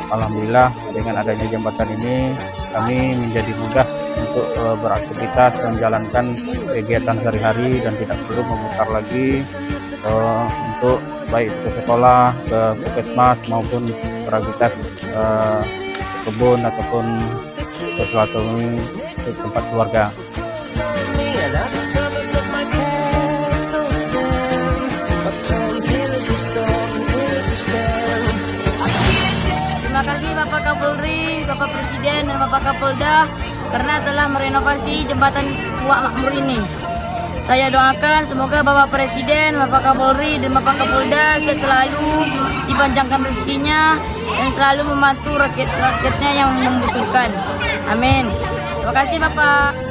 Alhamdulillah dengan adanya jembatan ini kami menjadi mudah untuk beraktivitas dan menjalankan kegiatan sehari-hari dan tidak perlu memutar lagi untuk baik ke sekolah, ke puskesmas maupun beraktivitas kebun ataupun ke suatu ke tempat keluarga. Terima kasih Bapak Kapolri, Bapak Presiden, dan Bapak Kapolda karena telah merenovasi jembatan Suwak Makmur ini. Saya doakan semoga Bapak Presiden, Bapak Kapolri, dan Bapak Kapolda sehat selalu, dipanjangkan rezekinya, dan selalu membantu rakyat-rakyatnya yang membutuhkan. Amin. Terima kasih Bapak.